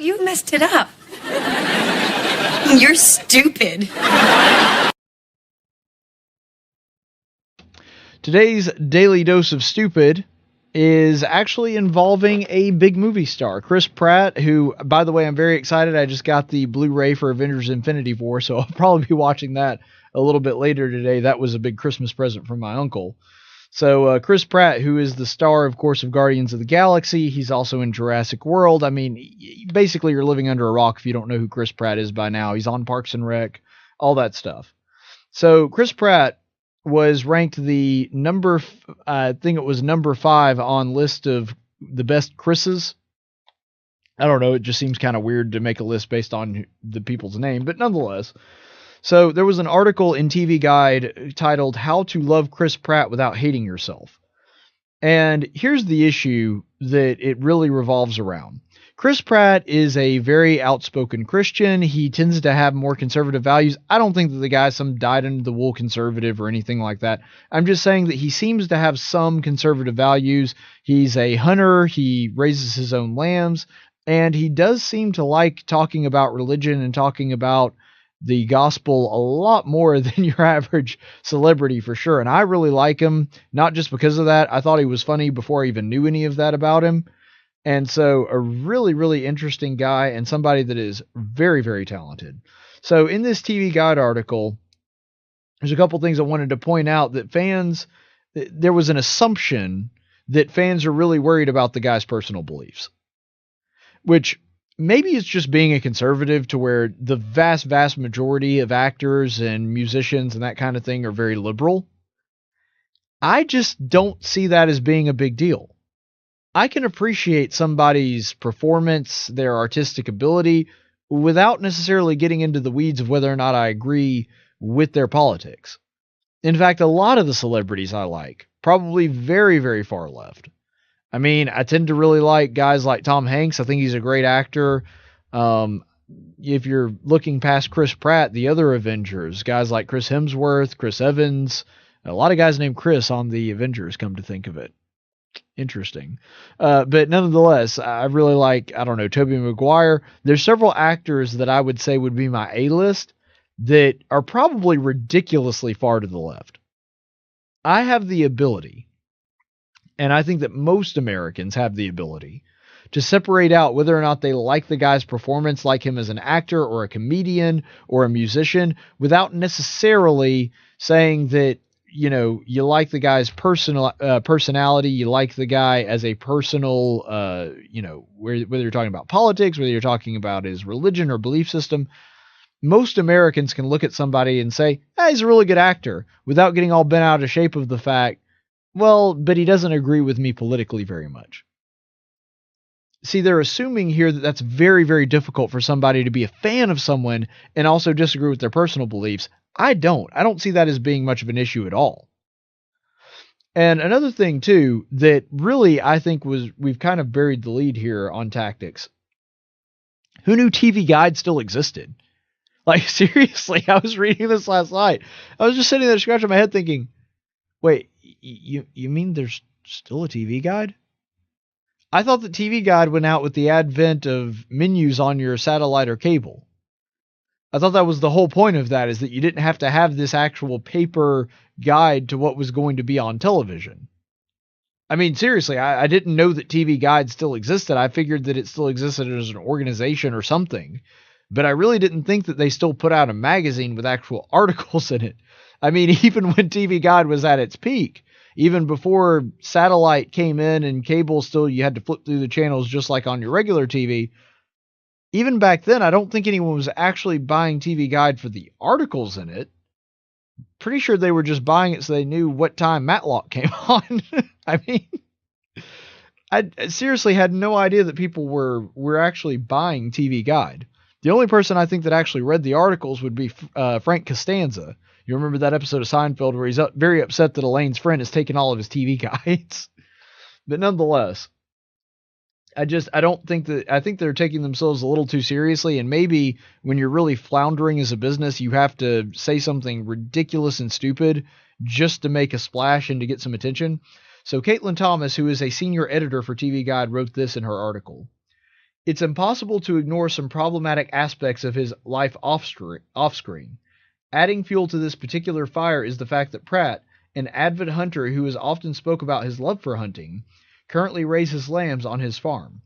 you messed it up. You're stupid. Today's Daily Dose of Stupid is actually involving a big movie star, Chris Pratt, who, by the way, I'm very excited. I just got the Blu-ray for Avengers Infinity War, so I'll probably be watching that a little bit later today. That was a big Christmas present from my uncle. So Chris Pratt, who is the star, of course, of Guardians of the Galaxy, he's also in Jurassic World. I mean, basically you're living under a rock if you don't know who Chris Pratt is by now. He's on Parks and Rec, all that stuff. So Chris Pratt was ranked the number 5 on list of the best Chris's. I don't know, it just seems kind of weird to make a list based on the people's name, but nonetheless. So there was an article in TV Guide titled How to Love Chris Pratt Without Hating Yourself. And here's the issue that it really revolves around. Chris Pratt is a very outspoken Christian. He tends to have more conservative values. I don't think that the guy's some dyed-in-the-wool conservative or anything like that. I'm just saying that he seems to have some conservative values. He's a hunter. He raises his own lambs. And he does seem to like talking about religion and talking about the gospel a lot more than your average celebrity, for sure. And I really like him, not just because of that. I thought he was funny before I even knew any of that about him. And so a really, really interesting guy and somebody that is very, very talented. So in this TV Guide article, there's a couple things I wanted to point out that there was an assumption that fans are really worried about the guy's personal beliefs, which maybe it's just being a conservative to where the vast, vast majority of actors and musicians and that kind of thing are very liberal. I just don't see that as being a big deal. I can appreciate somebody's performance, their artistic ability, without necessarily getting into the weeds of whether or not I agree with their politics. In fact, a lot of the celebrities I like, probably very, very far left. I mean, I tend to really like guys like Tom Hanks. I think he's a great actor. If you're looking past Chris Pratt, the other Avengers, guys like Chris Hemsworth, Chris Evans, a lot of guys named Chris on the Avengers, come to think of it. Interesting. But nonetheless, I really like, Tobey Maguire. There's several actors that I would say would be my A-list that are probably ridiculously far to the left. I have the ability, and I think that most Americans have the ability, to separate out whether or not they like the guy's performance, like him as an actor or a comedian or a musician, without necessarily saying that, you like the guy's personality, you like the guy as a personal, whether you're talking about politics, whether you're talking about his religion or belief system. Most Americans can look at somebody and say, he's a really good actor, without getting all bent out of shape of the fact, well, but he doesn't agree with me politically very much. See, they're assuming here that that's very, very difficult for somebody to be a fan of someone and also disagree with their personal beliefs. I don't see that as being much of an issue at all. And another thing, too, that really I think we've kind of buried the lead here on tactics. Who knew TV Guide still existed? Like, seriously, I was reading this last night. I was just sitting there scratching my head thinking, wait, you mean there's still a TV Guide? I thought the TV Guide went out with the advent of menus on your satellite or cable. I thought that was the whole point of that, is that you didn't have to have this actual paper guide to what was going to be on television. I mean, seriously, I didn't know that TV Guide still existed. I figured that it still existed as an organization or something, but I really didn't think that they still put out a magazine with actual articles in it. I mean, even when TV Guide was at its peak, even before satellite came in and cable still, you had to flip through the channels just like on your regular TV. Even back then, I don't think anyone was actually buying TV Guide for the articles in it. Pretty sure they were just buying it so they knew what time Matlock came on. I mean, I seriously had no idea that people were actually buying TV Guide. The only person I think that actually read the articles would be Frank Costanza. You remember that episode of Seinfeld where he's very upset that Elaine's friend has taken all of his TV guides. But nonetheless, I think they're taking themselves a little too seriously, and maybe when you're really floundering as a business, you have to say something ridiculous and stupid just to make a splash and to get some attention. So Caitlin Thomas, who is a senior editor for TV Guide, wrote this in her article. It's impossible to ignore some problematic aspects of his life off-screen. Adding fuel to this particular fire is the fact that Pratt, an avid hunter who has often spoke about his love for hunting, currently raises lambs on his farm.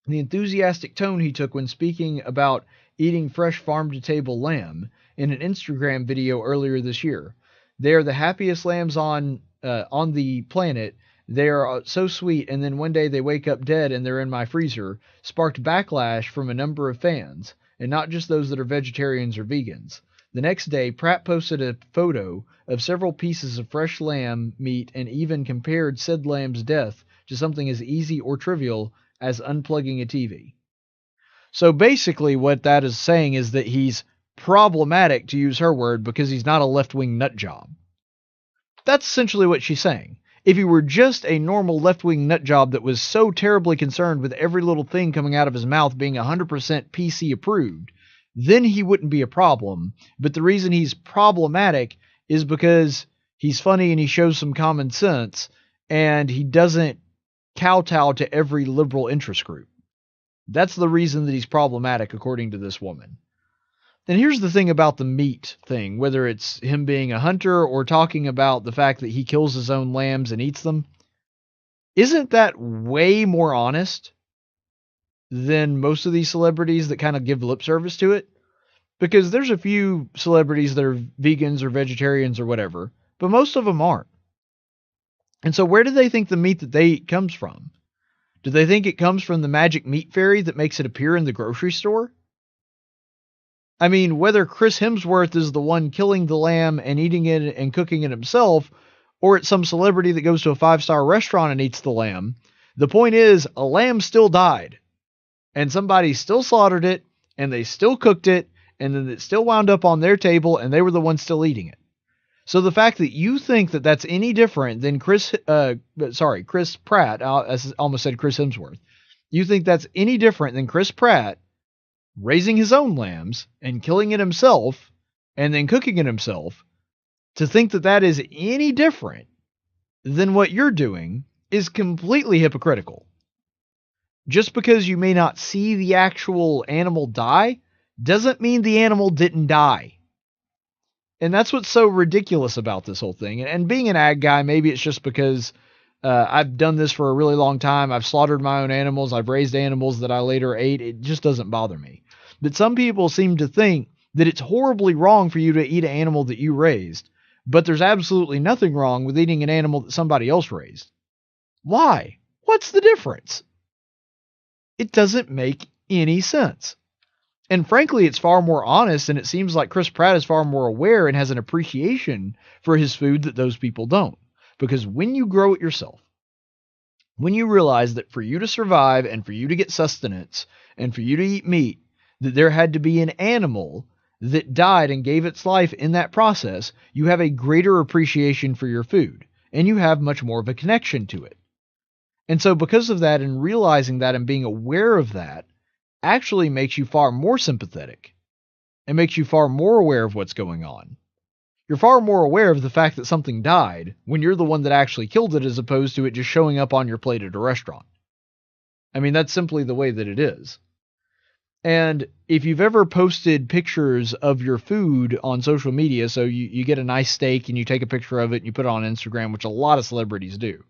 The enthusiastic tone he took when speaking about eating fresh farm-to-table lamb in an Instagram video earlier this year. They are the happiest lambs on the planet. They are so sweet, and then one day they wake up dead and they're in my freezer, sparked backlash from a number of fans, and not just those that are vegetarians or vegans. The next day, Pratt posted a photo of several pieces of fresh lamb meat and even compared said lamb's death to something as easy or trivial as unplugging a TV. So basically what that is saying is that he's problematic, to use her word, because he's not a left-wing nut job. That's essentially what she's saying. If he were just a normal left-wing nut job that was so terribly concerned with every little thing coming out of his mouth being 100% PC approved, then he wouldn't be a problem. But the reason he's problematic is because he's funny and he shows some common sense, and he doesn't kowtow to every liberal interest group. That's the reason that he's problematic, according to this woman. And here's the thing about the meat thing, whether it's him being a hunter or talking about the fact that he kills his own lambs and eats them. Isn't that way more honest than most of these celebrities that kind of give lip service to it? Because there's a few celebrities that are vegans or vegetarians or whatever, but most of them aren't. And so where do they think the meat that they eat comes from? Do they think it comes from the magic meat fairy that makes it appear in the grocery store? I mean, whether Chris Hemsworth is the one killing the lamb and eating it and cooking it himself, or it's some celebrity that goes to a 5-star restaurant and eats the lamb, the point is, a lamb still died. And somebody still slaughtered it, and they still cooked it, and then it still wound up on their table, and they were the ones still eating it. So the fact that you think that that's any different than Chris Pratt, I almost said Chris Hemsworth. You think that's any different than Chris Pratt raising his own lambs and killing it himself and then cooking it himself, to think that that is any different than what you're doing is completely hypocritical. Just because you may not see the actual animal die doesn't mean the animal didn't die. And that's what's so ridiculous about this whole thing. And being an ag guy, maybe it's just because I've done this for a really long time. I've slaughtered my own animals. I've raised animals that I later ate. It just doesn't bother me. But some people seem to think that it's horribly wrong for you to eat an animal that you raised, but there's absolutely nothing wrong with eating an animal that somebody else raised. Why? What's the difference? It doesn't make any sense. And frankly, it's far more honest, and it seems like Chris Pratt is far more aware and has an appreciation for his food that those people don't. Because when you grow it yourself, when you realize that for you to survive and for you to get sustenance and for you to eat meat, that there had to be an animal that died and gave its life in that process, you have a greater appreciation for your food, and you have much more of a connection to it. And so because of that, and realizing that and being aware of that, actually makes you far more sympathetic and makes you far more aware of what's going on. You're far more aware of the fact that something died when you're the one that actually killed it, as opposed to it just showing up on your plate at a restaurant. I mean, that's simply the way that it is. And if you've ever posted pictures of your food on social media, so you get a nice steak and you take a picture of it and you put it on Instagram, which a lot of celebrities do.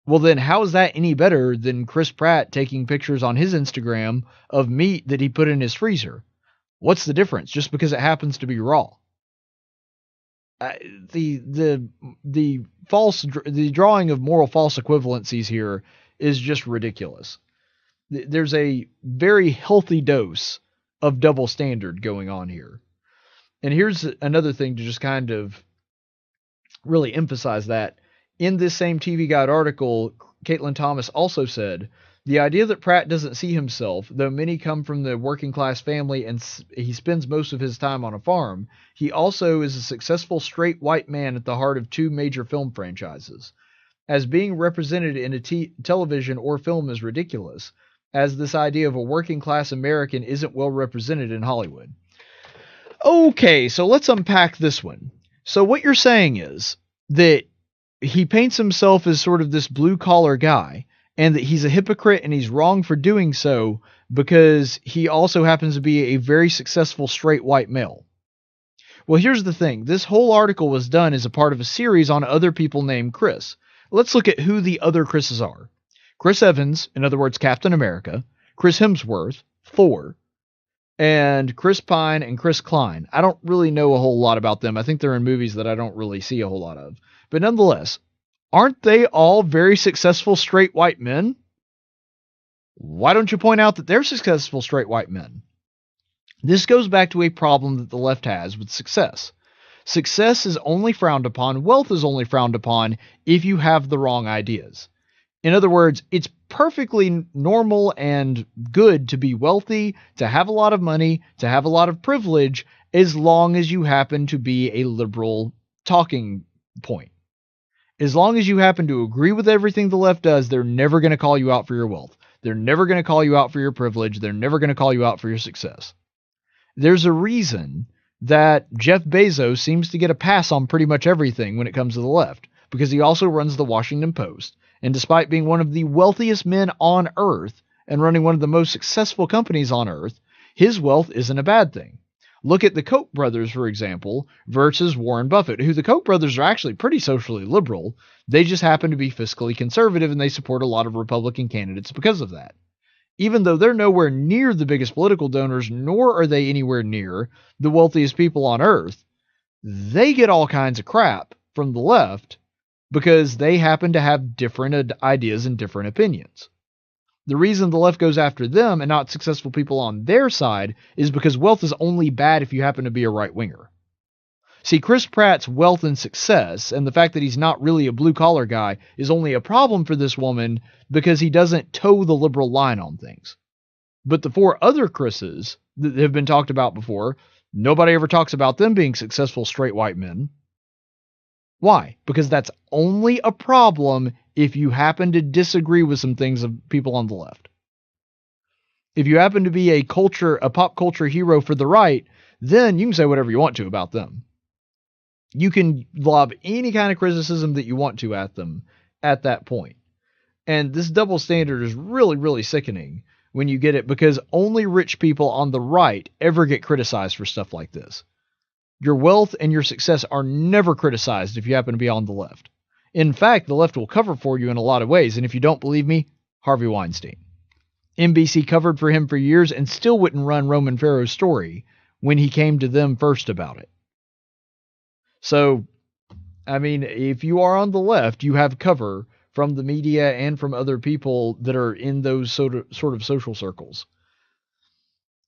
Well, then how is that any better than Chris Pratt taking pictures on his Instagram of meat that he put in his freezer? What's the difference? Just because it happens to be raw. The drawing of moral false equivalencies here is just ridiculous. There's a very healthy dose of double standard going on here. And here's another thing to just kind of really emphasize that. In this same TV Guide article, Caitlin Thomas also said, the idea that Pratt doesn't see himself, though many come from the working class family and he spends most of his time on a farm, he also is a successful straight white man at the heart of two major film franchises. As being represented in a television or film is ridiculous, as this idea of a working class American isn't well represented in Hollywood. Okay, so let's unpack this one. So what you're saying is that he paints himself as sort of this blue collar guy, and that he's a hypocrite and he's wrong for doing so because he also happens to be a very successful straight white male. Well, here's the thing. This whole article was done as a part of a series on other people named Chris. Let's look at who the other Chris's are. Chris Evans, in other words, Captain America, Chris Hemsworth, Thor, and Chris Pine and Chris Klein. I don't really know a whole lot about them. I think they're in movies that I don't really see a whole lot of. But nonetheless, aren't they all very successful straight white men? Why don't you point out that they're successful straight white men? This goes back to a problem that the left has with success. Success is only frowned upon, wealth is only frowned upon if you have the wrong ideas. In other words, it's perfectly normal and good to be wealthy, to have a lot of money, to have a lot of privilege, as long as you happen to be a liberal talking point. As long as you happen to agree with everything the left does, they're never going to call you out for your wealth. They're never going to call you out for your privilege. They're never going to call you out for your success. There's a reason that Jeff Bezos seems to get a pass on pretty much everything when it comes to the left, because he also runs the Washington Post. And despite being one of the wealthiest men on earth and running one of the most successful companies on earth, his wealth isn't a bad thing. Look at the Koch brothers, for example, versus Warren Buffett, who the Koch brothers are actually pretty socially liberal. They just happen to be fiscally conservative, and they support a lot of Republican candidates because of that. Even though they're nowhere near the biggest political donors, nor are they anywhere near the wealthiest people on earth, they get all kinds of crap from the left because they happen to have different ideas and different opinions. The reason the left goes after them and not successful people on their side is because wealth is only bad if you happen to be a right-winger. See, Chris Pratt's wealth and success, and the fact that he's not really a blue-collar guy, is only a problem for this woman because he doesn't toe the liberal line on things. But the four other Chris's that have been talked about before, nobody ever talks about them being successful straight white men. Why? Because that's only a problem if you happen to disagree with some things of people on the left. If you happen to be a pop culture hero for the right, then you can say whatever you want to about them. You can lob any kind of criticism that you want to at them at that point. And this double standard is really, really sickening when you get it, because only rich people on the right ever get criticized for stuff like this. Your wealth and your success are never criticized if you happen to be on the left. In fact, the left will cover for you in a lot of ways, and if you don't believe me, Harvey Weinstein. NBC covered for him for years and still wouldn't run Roman Farrow's story when he came to them first about it. So, I mean, if you are on the left, you have cover from the media and from other people that are in those sort of social circles.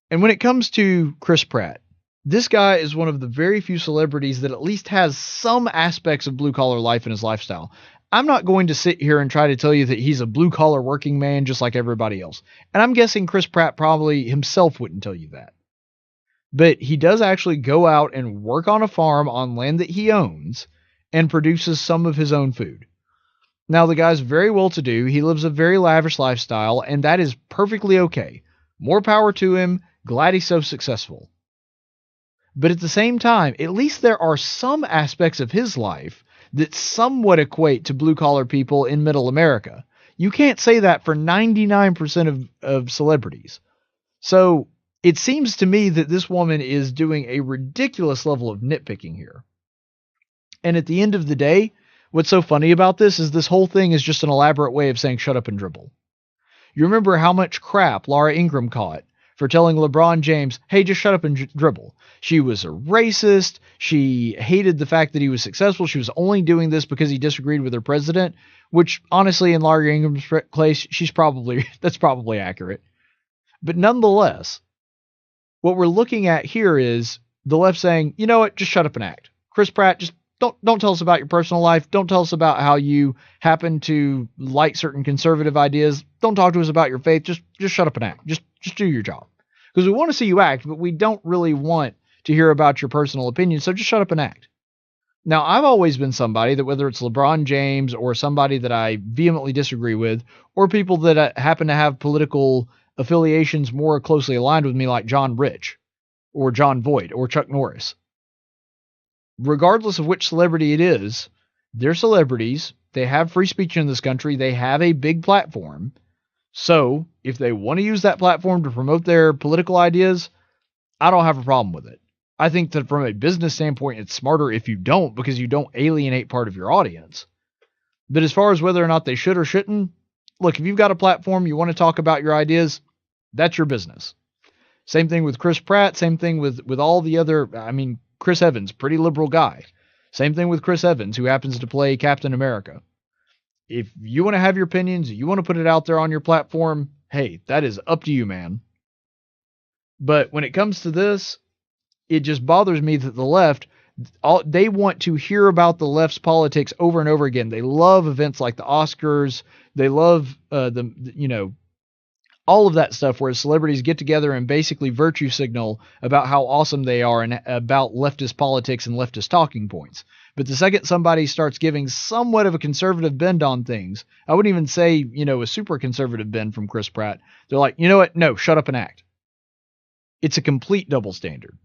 And when it comes to Chris Pratt, this guy is one of the very few celebrities that at least has some aspects of blue-collar life in his lifestyle. I'm not going to sit here and try to tell you that he's a blue-collar working man just like everybody else. And I'm guessing Chris Pratt probably himself wouldn't tell you that. But he does actually go out and work on a farm on land that he owns and produces some of his own food. Now, the guy's very well-to-do. He lives a very lavish lifestyle, and that is perfectly okay. More power to him. Glad he's so successful. But at the same time, at least there are some aspects of his life that somewhat equate to blue-collar people in middle America. You can't say that for 99% of celebrities. So it seems to me that this woman is doing a ridiculous level of nitpicking here. And at the end of the day, what's so funny about this whole thing is just an elaborate way of saying shut up and dribble. You remember how much crap Laura Ingraham caught for telling LeBron James, hey, just shut up and dribble. She was a racist. She hated the fact that he was successful. She was only doing this because he disagreed with her president, which honestly, in Laura Ingram's case, that's probably accurate. But nonetheless, what we're looking at here is the left saying, you know what, just shut up and act. Chris Pratt, just don't tell us about your personal life. Don't tell us about how you happen to like certain conservative ideas. Don't talk to us about your faith. Just shut up and act. Just do your job. Because we want to see you act, but we don't really want to hear about your personal opinion, so just shut up and act. Now, I've always been somebody that, whether it's LeBron James or somebody that I vehemently disagree with, or people that happen to have political affiliations more closely aligned with me, like John Rich or John Voight or Chuck Norris, regardless of which celebrity it is, they're celebrities, They have free speech in this country. They have a big platform. So if they want to use that platform to promote their political ideas, I don't have a problem with it. I think that from a business standpoint, it's smarter if you don't, because you don't alienate part of your audience. But as far as whether or not they should or shouldn't, look, if you've got a platform, you want to talk about your ideas, that's your business. Same thing with Chris Pratt. Same thing with all the other, I mean, Chris Evans, pretty liberal guy. Same thing with Chris Evans, who happens to play Captain America. If you want to have your opinions, you want to put it out there on your platform, hey, that is up to you, man. But when it comes to this, it just bothers me that the left, they want to hear about the left's politics over and over again. They love events like the Oscars. They love all of that stuff where celebrities get together and basically virtue signal about how awesome they are and about leftist politics and leftist talking points. But the second somebody starts giving somewhat of a conservative bend on things, I wouldn't even say, a super conservative bend from Chris Pratt. They're like, you know what? No, shut up and act. It's a complete double standard.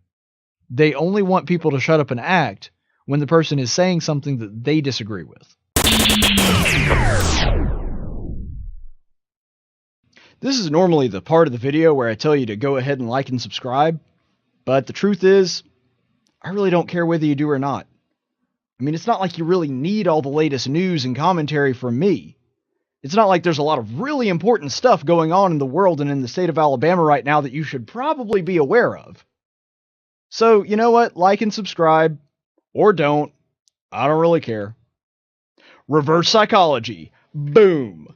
They only want people to shut up and act when the person is saying something that they disagree with. This is normally the part of the video where I tell you to go ahead and like and subscribe, but the truth is, I really don't care whether you do or not. I mean, it's not like you really need all the latest news and commentary from me. It's not like there's a lot of really important stuff going on in the world and in the state of Alabama right now that you should probably be aware of. So, you know what? Like and subscribe, or don't. I don't really care. Reverse psychology. Boom.